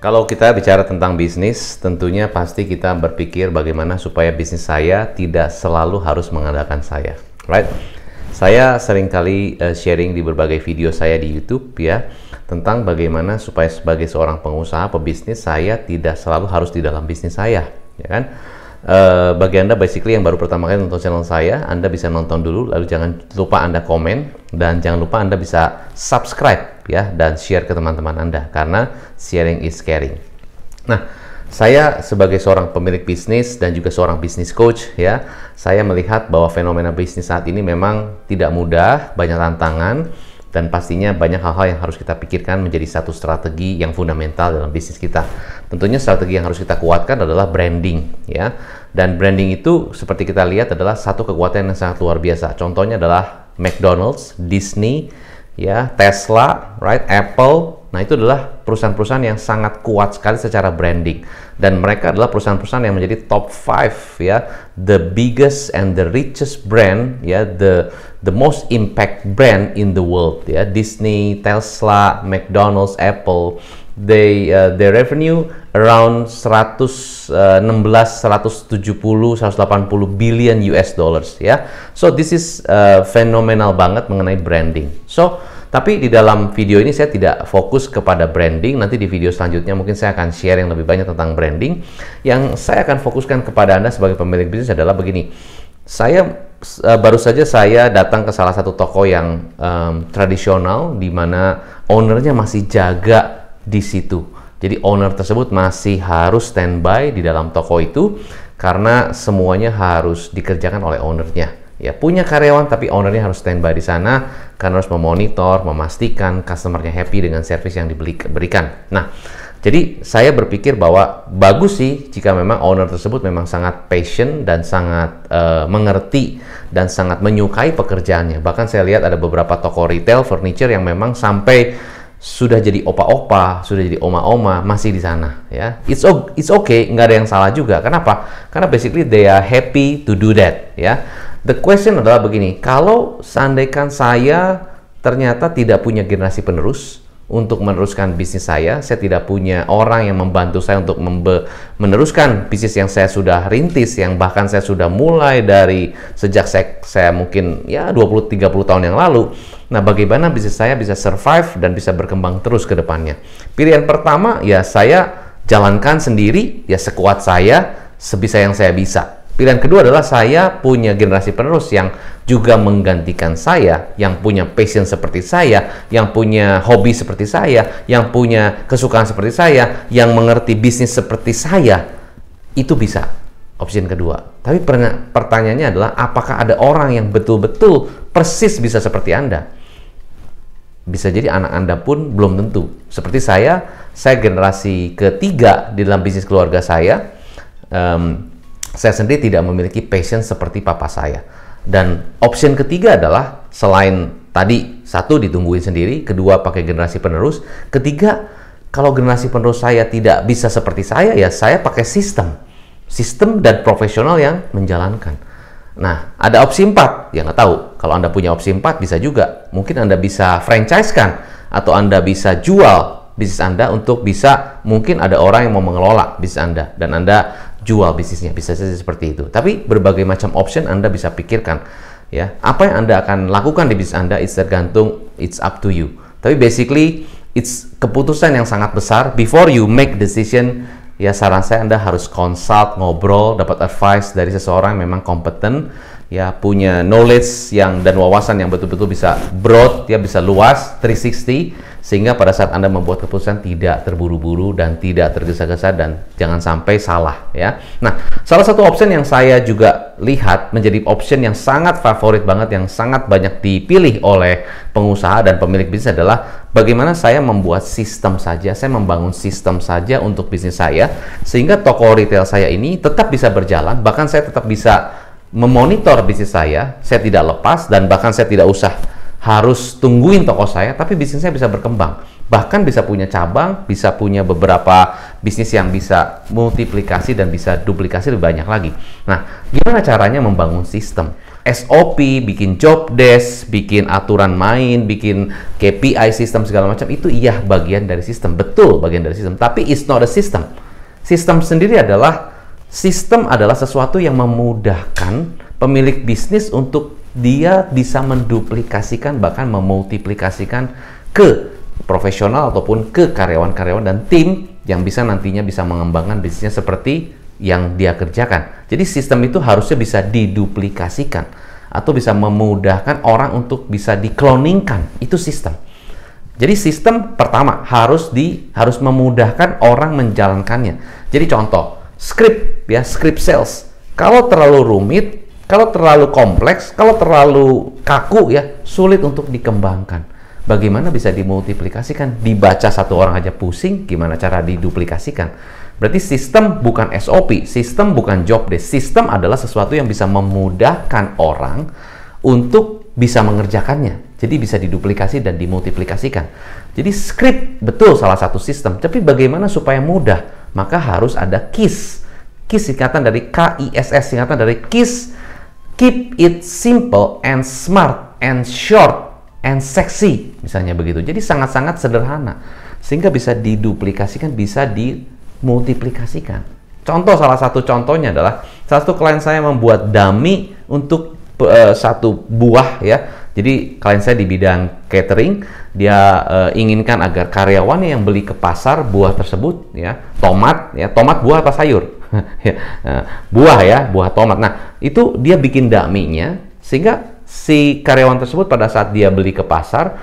Kalau kita bicara tentang bisnis, tentunya pasti kita berpikir bagaimana supaya bisnis saya tidak selalu harus mengandalkan saya, right? Saya seringkali sharing di berbagai video saya di YouTube ya, tentang bagaimana supaya sebagai seorang pengusaha, pebisnis, saya tidak selalu harus di dalam bisnis saya, ya kan? Bagi Anda basically yang baru pertama kali nonton channel saya, Anda bisa nonton dulu, lalu jangan lupa Anda komen, dan jangan lupa Anda bisa subscribe ya, dan share ke teman-teman Anda, karena sharing is caring. Nah, saya sebagai seorang pemilik bisnis dan juga seorang bisnis coach ya, saya melihat bahwa fenomena bisnis saat ini memang tidak mudah, banyak tantangan, dan pastinya banyak hal-hal yang harus kita pikirkan menjadi satu strategi yang fundamental dalam bisnis kita. Tentunya strategi yang harus kita kuatkan adalah branding ya. Dan branding itu seperti kita lihat adalah satu kekuatan yang sangat luar biasa. Contohnya adalah McDonald's, Disney, ya, Tesla, right, Apple. Nah, itu adalah perusahaan-perusahaan yang sangat kuat sekali secara branding, dan mereka adalah perusahaan-perusahaan yang menjadi top 5 ya, the biggest and the richest brand ya, the most impact brand in the world ya. Disney, Tesla, McDonald's, Apple, their revenue around 170 180 billion US dollars ya. So this is fenomenal banget mengenai branding. So tapi di dalam video ini saya tidak fokus kepada branding. Nanti di video selanjutnya mungkin saya akan share yang lebih banyak tentang branding. Yang saya akan fokuskan kepada Anda sebagai pemilik bisnis adalah begini. Baru saja saya datang ke salah satu toko yang tradisional, di mana ownernya masih jaga di situ. Jadi owner tersebut masih harus standby di dalam toko itu, karena semuanya harus dikerjakan oleh ownernya. Ya, punya karyawan tapi ownernya harus standby di sana karena harus memonitor, memastikan customernya happy dengan service yang diberikan. Nah, jadi saya berpikir bahwa bagus sih jika memang owner tersebut memang sangat passion dan sangat mengerti dan sangat menyukai pekerjaannya. Bahkan saya lihat ada beberapa toko retail furniture yang memang sampai sudah jadi opa-opa, sudah jadi oma-oma, masih di sana ya. It's okay, nggak ada yang salah juga. Kenapa? Karena basically they are happy to do that ya. The question adalah begini, kalau seandainya saya ternyata tidak punya generasi penerus untuk meneruskan bisnis saya tidak punya orang yang membantu saya untuk meneruskan bisnis yang saya sudah rintis, yang bahkan saya sudah mulai dari sejak saya mungkin ya 20-30 tahun yang lalu. Nah, bagaimana bisnis saya bisa survive dan bisa berkembang terus ke depannya? Pilihan pertama ya saya jalankan sendiri ya, sekuat saya, sebisa yang saya bisa. Pilihan kedua adalah saya punya generasi penerus yang juga menggantikan saya, yang punya passion seperti saya, yang punya hobi seperti saya, yang punya kesukaan seperti saya, yang mengerti bisnis seperti saya. Itu bisa. Option kedua. Tapi pertanyaannya adalah, apakah ada orang yang betul-betul persis bisa seperti Anda? Bisa jadi anak Anda pun belum tentu. Seperti saya generasi ketiga di dalam bisnis keluarga saya. Saya sendiri tidak memiliki passion seperti papa saya. Dan option ketiga adalah, selain tadi, satu, ditungguin sendiri, kedua, pakai generasi penerus, ketiga, kalau generasi penerus saya tidak bisa seperti saya, ya saya pakai sistem dan profesional yang menjalankan. Nah, ada opsi 4, ya nggak tahu. Kalau Anda punya opsi 4, bisa juga. Mungkin Anda bisa franchise-kan, atau Anda bisa jual bisnis Anda untuk bisa, mungkin ada orang yang mau mengelola bisnis Anda, dan Anda jual bisnisnya, bisa saja seperti itu. Tapi berbagai macam option Anda bisa pikirkan ya. Apa yang Anda akan lakukan di bisnis Anda, it's up to you. Tapi basically it's keputusan yang sangat besar. Before you make decision ya, saran saya Anda harus consult, ngobrol, dapat advice dari seseorang yang memang kompeten ya, punya knowledge dan wawasan yang betul-betul bisa broad ya, bisa luas 360, sehingga pada saat Anda membuat keputusan tidak terburu-buru dan tidak tergesa-gesa, dan jangan sampai salah ya. Nah, salah satu option yang saya juga lihat menjadi option yang sangat favorit banget, yang sangat banyak dipilih oleh pengusaha dan pemilik bisnis adalah bagaimana saya membuat sistem saja, saya membangun sistem saja untuk bisnis saya, sehingga toko retail saya ini tetap bisa berjalan, bahkan saya tetap bisa memonitor bisnis saya tidak lepas, dan bahkan saya tidak usah harus tungguin toko saya, tapi bisnis saya bisa berkembang. Bahkan bisa punya cabang, bisa punya beberapa bisnis yang bisa multiplikasi dan bisa duplikasi lebih banyak lagi. Nah, gimana caranya membangun sistem? SOP, bikin job desk, bikin aturan main, bikin KPI sistem segala macam, itu iya bagian dari sistem. Betul bagian dari sistem, tapi it's not a system. Sistem sendiri adalah sesuatu yang memudahkan pemilik bisnis untuk dia bisa menduplikasikan, bahkan memultiplikasikan ke profesional ataupun ke karyawan-karyawan dan tim yang bisa nantinya bisa mengembangkan bisnisnya seperti yang dia kerjakan. Jadi sistem itu harusnya bisa diduplikasikan atau bisa memudahkan orang untuk bisa dikloningkan. Itu sistem. Jadi sistem pertama harus memudahkan orang menjalankannya. Jadi contoh, script sales. Kalau terlalu rumit, kalau terlalu kompleks, kalau terlalu kaku ya, sulit untuk dikembangkan. Bagaimana bisa dimultiplikasikan? Dibaca satu orang aja pusing, gimana cara diduplikasikan? Berarti sistem bukan SOP, sistem bukan job desk. Sistem adalah sesuatu yang bisa memudahkan orang untuk bisa mengerjakannya. Jadi bisa diduplikasi dan dimultiplikasikan. Jadi script betul salah satu sistem, tapi bagaimana supaya mudah? Maka harus ada KISS. KISS singkatan dari KISS, singkatan dari KISS, keep it simple and smart and short and sexy, misalnya begitu. Jadi sangat-sangat sederhana sehingga bisa diduplikasikan, bisa dimultiplikasikan. Contoh, salah satu contohnya adalah salah satu klien saya membuat dummy untuk satu buah ya. Jadi klien saya di bidang catering, dia inginkan agar karyawannya yang beli ke pasar buah tersebut ya, tomat buah apa sayur? Buah tomat. Nah, itu dia bikin dummy-nya sehingga si karyawan tersebut pada saat dia beli ke pasar,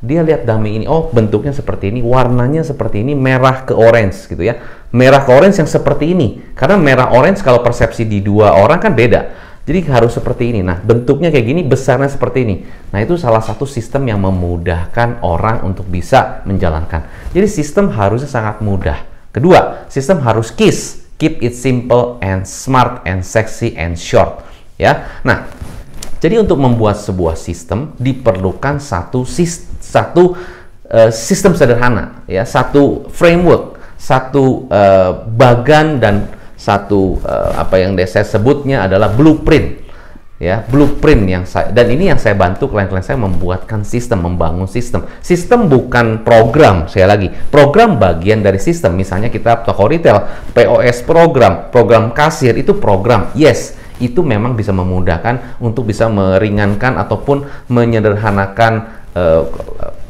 dia lihat dummy ini, oh bentuknya seperti ini, warnanya seperti ini, merah ke orange gitu ya. Merah ke orange yang seperti ini. Karena merah orange kalau persepsi di dua orang kan beda. Jadi harus seperti ini. Nah, bentuknya kayak gini, besarnya seperti ini. Nah, itu salah satu sistem yang memudahkan orang untuk bisa menjalankan. Jadi sistem harusnya sangat mudah. Kedua, sistem harus KISS, keep it simple and smart and sexy and short. Ya. Nah, jadi untuk membuat sebuah sistem diperlukan satu sistem sederhana, ya, satu framework, satu bagan dan satu apa yang saya sebutnya adalah blueprint, ya, blueprint dan ini yang saya bantu klien-klien saya membuatkan sistem, membangun sistem. Sistem bukan program, saya lagi program bagian dari sistem. Misalnya kita toko retail, POS program kasir itu program, yes. Itu memang bisa memudahkan untuk bisa meringankan ataupun menyederhanakan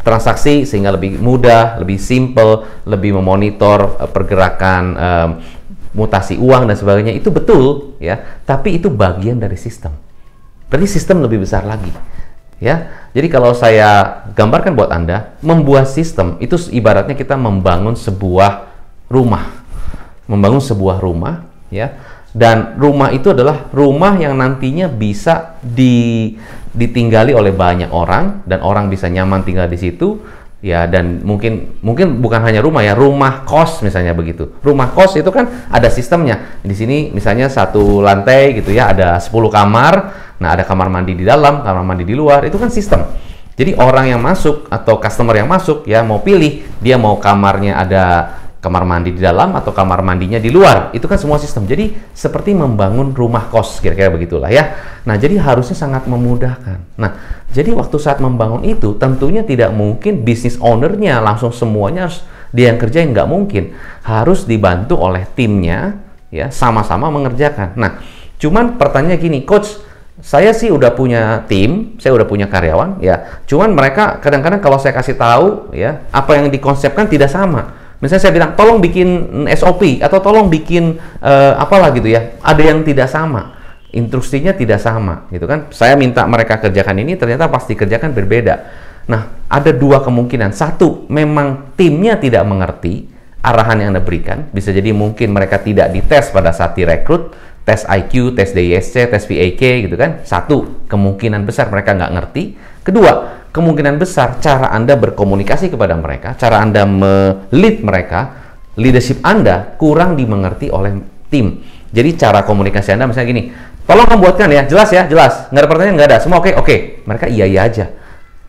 transaksi sehingga lebih mudah, lebih simple, lebih memonitor pergerakan mutasi uang dan sebagainya. Itu betul ya, tapi itu bagian dari sistem. Berarti sistem lebih besar lagi ya. Jadi kalau saya gambarkan buat Anda, membuat sistem itu ibaratnya kita membangun sebuah rumah. Membangun sebuah rumah ya. Dan rumah itu adalah rumah yang nantinya bisa ditinggali oleh banyak orang dan orang bisa nyaman tinggal di situ ya. Dan mungkin bukan hanya rumah ya, rumah kos misalnya begitu. Rumah kos itu kan ada sistemnya. Di sini misalnya satu lantai gitu ya, ada 10 kamar. Nah, ada kamar mandi di dalam, kamar mandi di luar. Itu kan sistem. Jadi orang yang masuk atau customer yang masuk ya mau pilih dia mau kamarnya ada kamar mandi di dalam atau kamar mandinya di luar. Itu kan semua sistem. Jadi seperti membangun rumah kos, kira-kira begitulah ya. Nah, jadi harusnya sangat memudahkan. Nah, jadi waktu saat membangun itu tentunya tidak mungkin bisnis ownernya langsung semuanya harus dia yang kerjain, nggak mungkin. Harus dibantu oleh timnya ya, sama-sama mengerjakan. Nah, cuman pertanyaannya gini, coach, saya sih udah punya tim, saya udah punya karyawan ya. Cuman mereka kadang-kadang kalau saya kasih tahu ya, apa yang dikonsepkan tidak sama. Misalnya saya bilang, tolong bikin SOP atau tolong bikin apalah gitu ya. Ada yang tidak sama, instruksinya tidak sama, gitu kan? Saya minta mereka kerjakan ini, ternyata pas dikerjakan berbeda. Nah, ada dua kemungkinan. Satu, memang timnya tidak mengerti arahan yang Anda berikan. Bisa jadi mungkin mereka tidak dites pada saat direkrut, tes IQ, tes DISC, tes VAK, gitu kan? Satu, kemungkinan besar mereka nggak ngerti. Kedua, kemungkinan besar cara Anda berkomunikasi kepada mereka, cara Anda me-lead mereka, leadership Anda kurang dimengerti oleh tim. Jadi cara komunikasi Anda misalnya gini, tolong kamu buatkan ya, jelas ya, jelas. Nggak ada pertanyaan, nggak ada, semua oke. Mereka iya aja.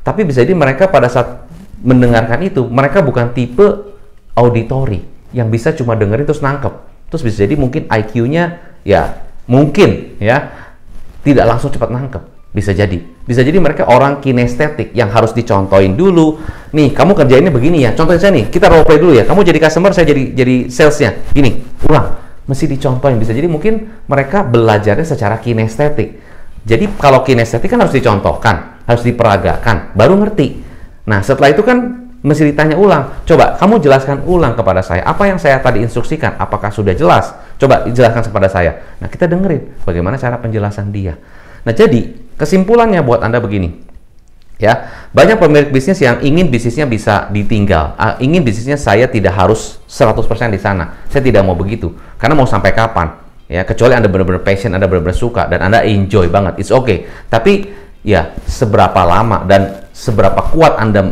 Tapi bisa jadi mereka pada saat mendengarkan itu, mereka bukan tipe auditory yang bisa cuma dengerin terus nangkep. Terus bisa jadi mungkin IQ-nya ya mungkin ya tidak langsung cepat nangkep. Bisa jadi mereka orang kinestetik yang harus dicontohin dulu. Nih, kamu kerjainnya begini ya. Contohin saya nih, kita role play dulu ya. Kamu jadi customer, saya jadi salesnya. Gini, ulang. Mesti dicontohin. Bisa jadi mungkin mereka belajarnya secara kinestetik. Jadi kalau kinestetik kan harus dicontohkan, harus diperagakan, baru ngerti. Nah, setelah itu kan mesti ditanya ulang. Coba kamu jelaskan ulang kepada saya apa yang saya tadi instruksikan. Apakah sudah jelas? Coba jelaskan kepada saya. Nah, kita dengerin bagaimana cara penjelasan dia. Nah, jadi kesimpulannya buat Anda begini. Ya, banyak pemilik bisnis yang ingin bisnisnya bisa ditinggal. Ingin bisnisnya saya tidak harus 100% di sana. Saya tidak mau begitu. Karena mau sampai kapan? Ya, kecuali Anda benar-benar passion, Anda benar-benar suka dan Anda enjoy banget. It's okay. Tapi ya, seberapa lama dan seberapa kuat Anda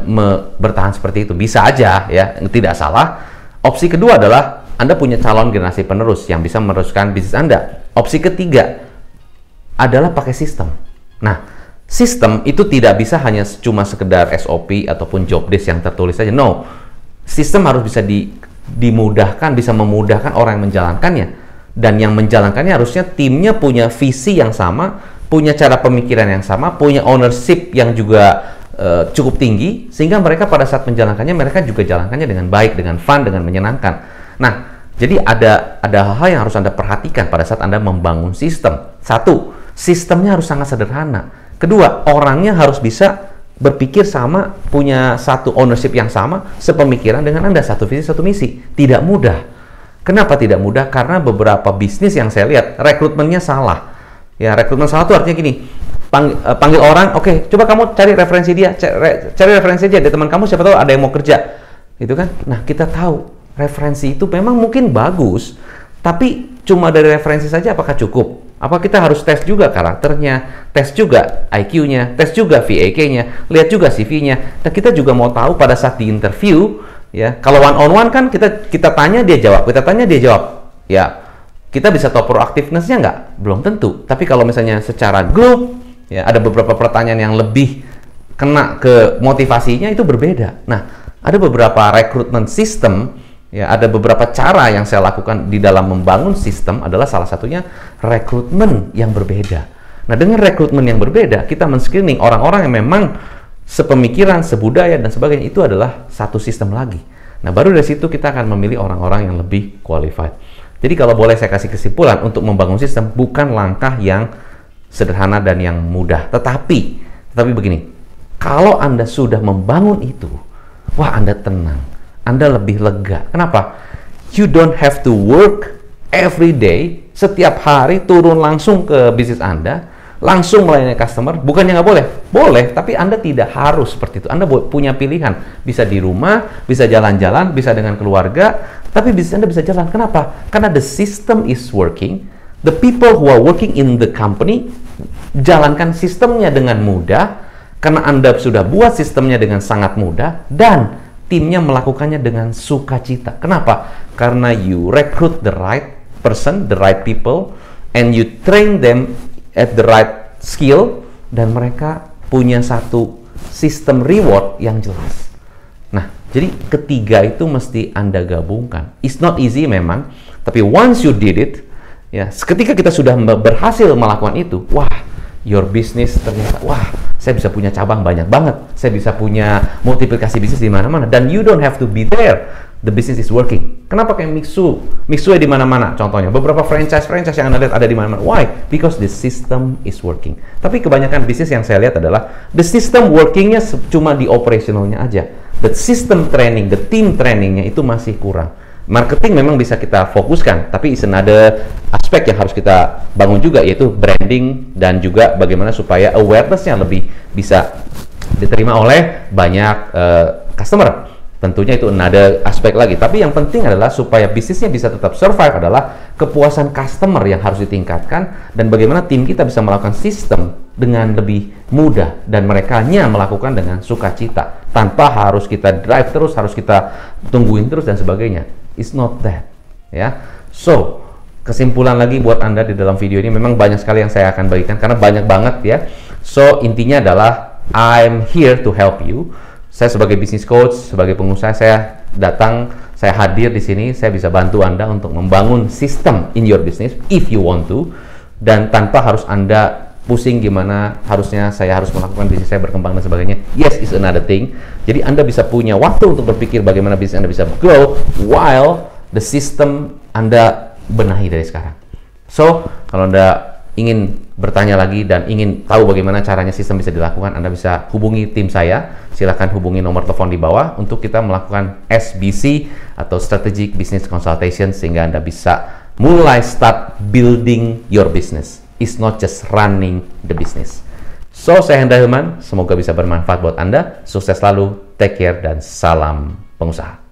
bertahan seperti itu? Bisa aja ya, tidak salah. Opsi kedua adalah Anda punya calon generasi penerus yang bisa meneruskan bisnis Anda. Opsi ketiga adalah pakai sistem. Nah, sistem itu tidak bisa hanya cuma sekedar SOP ataupun job desk yang tertulis saja. No, sistem harus bisa dimudahkan, bisa memudahkan orang yang menjalankannya. Dan yang menjalankannya harusnya timnya punya visi yang sama, punya cara pemikiran yang sama, punya ownership yang juga cukup tinggi, sehingga mereka pada saat menjalankannya, mereka juga jalankannya dengan baik, dengan fun, dengan menyenangkan. Nah, jadi ada hal-hal yang harus Anda perhatikan pada saat Anda membangun sistem. Satu, sistemnya harus sangat sederhana. Kedua, orangnya harus bisa berpikir sama, punya satu ownership yang sama, sepemikiran dengan Anda, satu visi, satu misi. Tidak mudah. Kenapa tidak mudah? Karena beberapa bisnis yang saya lihat, rekrutmennya salah. Ya, rekrutmen salah itu artinya gini, panggil orang, oke, coba kamu cari referensi dia, cari referensi aja, dari teman kamu siapa tahu ada yang mau kerja. Itu kan? Nah, kita tahu, referensi itu memang mungkin bagus, tapi cuma dari referensi saja apakah cukup? Apa kita harus tes juga karakternya, tes juga IQ-nya, tes juga VAK-nya, lihat juga CV-nya. Dan kita juga mau tahu pada saat di interview, ya, kalau one on one kan kita tanya dia jawab, kita tanya dia jawab. Ya, kita bisa tahu proaktifness-nya nggak? Belum tentu. Tapi kalau misalnya secara grup, ya, ada beberapa pertanyaan yang lebih kena ke motivasinya, itu berbeda. Nah, ada beberapa rekrutmen sistem. Ya, ada beberapa cara yang saya lakukan di dalam membangun sistem adalah salah satunya rekrutmen yang berbeda. Nah, dengan rekrutmen yang berbeda, kita men-screening orang-orang yang memang sepemikiran, sebudaya, dan sebagainya. Itu adalah satu sistem lagi. Nah, baru dari situ kita akan memilih orang-orang yang lebih qualified. Jadi kalau boleh saya kasih kesimpulan, untuk membangun sistem bukan langkah yang sederhana dan yang mudah. Tetapi begini, kalau Anda sudah membangun itu, wah, Anda tenang. Anda lebih lega. Kenapa? You don't have to work every day, setiap hari turun langsung ke bisnis Anda, langsung melayani customer. Bukannya nggak boleh? Boleh, tapi Anda tidak harus seperti itu. Anda punya pilihan. Bisa di rumah, bisa jalan-jalan, bisa dengan keluarga, tapi bisnis Anda bisa jalan. Kenapa? Karena the system is working. The people who are working in the company jalankan sistemnya dengan mudah, karena Anda sudah buat sistemnya dengan sangat mudah, dan timnya melakukannya dengan sukacita. Kenapa? Karena you recruit the right person, the right people, and you train them at the right skill, dan mereka punya satu sistem reward yang jelas. Nah, jadi ketiga itu mesti Anda gabungkan. It's not easy memang, tapi once you did it, ya, ketika kita sudah berhasil melakukan itu, wah, your business ternyata, wah, saya bisa punya cabang banyak banget, saya bisa punya multiplikasi bisnis di mana-mana, dan you don't have to be there, the business is working. Kenapa kayak Mixue di mana-mana? Contohnya, beberapa franchise yang Anda lihat ada di mana-mana. Why? Because the system is working. Tapi kebanyakan bisnis yang saya lihat adalah the system workingnya cuma di operationalnya aja, the system training, the team trainingnya itu masih kurang. Marketing memang bisa kita fokuskan, tapi ada aspek yang harus kita bangun juga, yaitu branding dan juga bagaimana supaya awareness-nya lebih bisa diterima oleh banyak customer. Tentunya itu ada aspek lagi, tapi yang penting adalah supaya bisnisnya bisa tetap survive adalah kepuasan customer yang harus ditingkatkan, dan bagaimana tim kita bisa melakukan sistem dengan lebih mudah dan merekanya melakukan dengan sukacita tanpa harus kita drive terus, harus kita tungguin terus dan sebagainya. It's not that, ya. So, kesimpulan lagi buat Anda di dalam video ini, memang banyak sekali yang saya akan bagikan karena banyak banget ya. So, intinya adalah I'm here to help you. Saya sebagai business coach, sebagai pengusaha, saya datang, saya hadir di sini, saya bisa bantu Anda untuk membangun sistem in your business if you want to, dan tanpa harus Anda pusing gimana harusnya saya harus melakukan bisnis saya berkembang dan sebagainya. Yes, is another thing. Jadi Anda bisa punya waktu untuk berpikir bagaimana bisnis Anda bisa grow while the system Anda benahi dari sekarang. So, kalau Anda ingin bertanya lagi dan ingin tahu bagaimana caranya sistem bisa dilakukan, Anda bisa hubungi tim saya. Silakan hubungi nomor telepon di bawah untuk kita melakukan SBC atau Strategic Business Consultation sehingga Anda bisa mulai start building your business. It's not just running the business. So, saya Hendra Hilman. Semoga bisa bermanfaat buat Anda. Sukses selalu, take care, dan salam pengusaha.